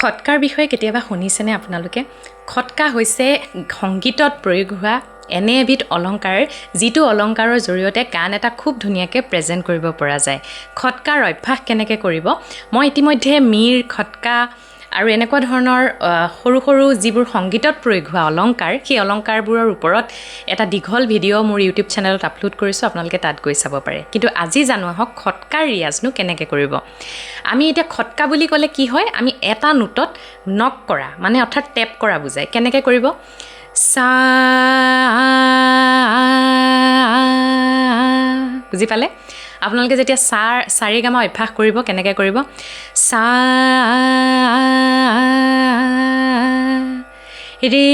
খটকাৰ বিষয়ে কেতিয়াবা শুনিছেনে আপোনালোকে? খটকা হৈছে সংগীতত প্ৰয়োগ হোৱা এনে এবিধ অলংকাৰ যিটো অলংকাৰৰ জৰিয়তে গান এটা খুব ধুনীয়াকৈ প্ৰেজেণ্ট কৰিব পৰা যায়। খটকাৰ অভ্যাস কেনেকৈ কৰিব? মই ইতিমধ্যে মিৰ, খটকা আৰু এনেকুৱা ধৰণৰ সৰু সৰু যিবোৰ সংগীতত প্ৰয়োগ হোৱা অলংকাৰ, সেই অলংকাৰবোৰৰ ওপৰত এটা দীঘল ভিডিঅ' মোৰ ইউটিউব চেনেলত আপলোড কৰিছোঁ, আপোনালোকে তাত গৈ চাব পাৰে। কিন্তু আজি জানো আহক খটকাৰ ৰিয়াজনো কেনেকৈ কৰিব। আমি এতিয়া খটকা বুলি ক'লে কি হয়, আমি এটা নোটত নক কৰা মানে অৰ্থাৎ টেপ কৰা বুজায়। কেনেকৈ কৰিব? সা, বুজি পালে? আপোনালোকে যেতিয়া সাৰে গামা অভ্যাস কৰিব, কেনেকৈ কৰিব? সা ৰে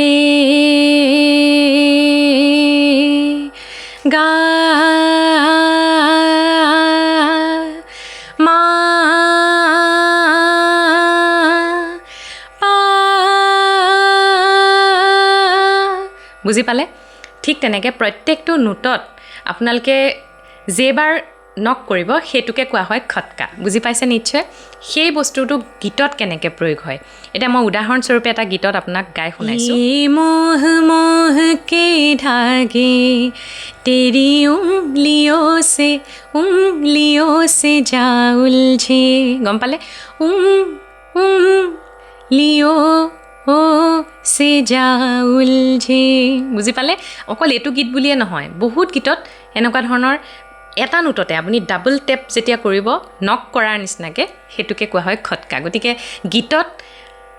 গা মা পা, বুজি পালে? ঠিক তেনেকৈ প্ৰত্যেকটো নোটত আপোনালোকে যেইবাৰ নক কৰিব সেইটোকে কোৱা হয় খটকা। বুজি পাইছে নিশ্চয়? সেই বস্তুটো গীতত কেনেকৈ প্ৰয়োগ হয়, এতিয়া মই উদাহৰণস্বৰূপে এটা গীতত আপোনাক গাই শুনাইছোঁ। মোহ মোহ কে ধাগে তেৰি উংলিও সে যা উলঝে। গম পালে? লিও সে যা উলঝে। বুজি পালে? অকল এইটো গীত বুলিয়ে নহয়, বহুত গীতত এনেকুৱা ধৰণৰ এটা নোটতে আপুনি ডাবল টেপ যেতিয়া কৰিব নক কৰাৰ নিচিনাকৈ, সেইটোকে কোৱা হয় খটকা। গতিকে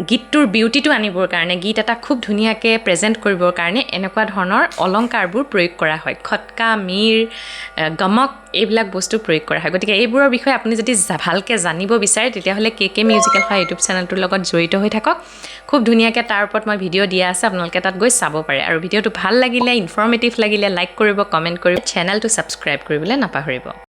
গীতটোৰ বিউটিটো আনিবৰ কাৰণে, গীত এটা খুব ধুনীয়াকৈ প্ৰেজেণ্ট কৰিবৰ কাৰণে এনেকুৱা ধৰণৰ অলংকাৰবোৰ প্ৰয়োগ কৰা হয়। খটকা, মিৰ, গমক এইবিলাক বস্তু প্ৰয়োগ কৰা হয়। গতিকে এইবোৰৰ বিষয়ে আপুনি যদি ভালকৈ জানিব বিচাৰে তেতিয়াহ'লে কে মিউজিকেল হয় ইউটিউব চেনেলটোৰ লগত জড়িত হৈ থাকক। খুব ধুনীয়াকৈ তাৰ ওপৰত মই ভিডিঅ' দিয়া আছে, আপোনালোকে তাত গৈ চাব পাৰে। আৰু ভিডিঅ'টো ভাল লাগিলে, ইনফৰ্মেটিভ লাগিলে লাইক কৰিব, কমেণ্ট কৰিব, চেনেলটো ছাবস্ক্ৰাইব কৰিবলৈ নাপাহৰিব।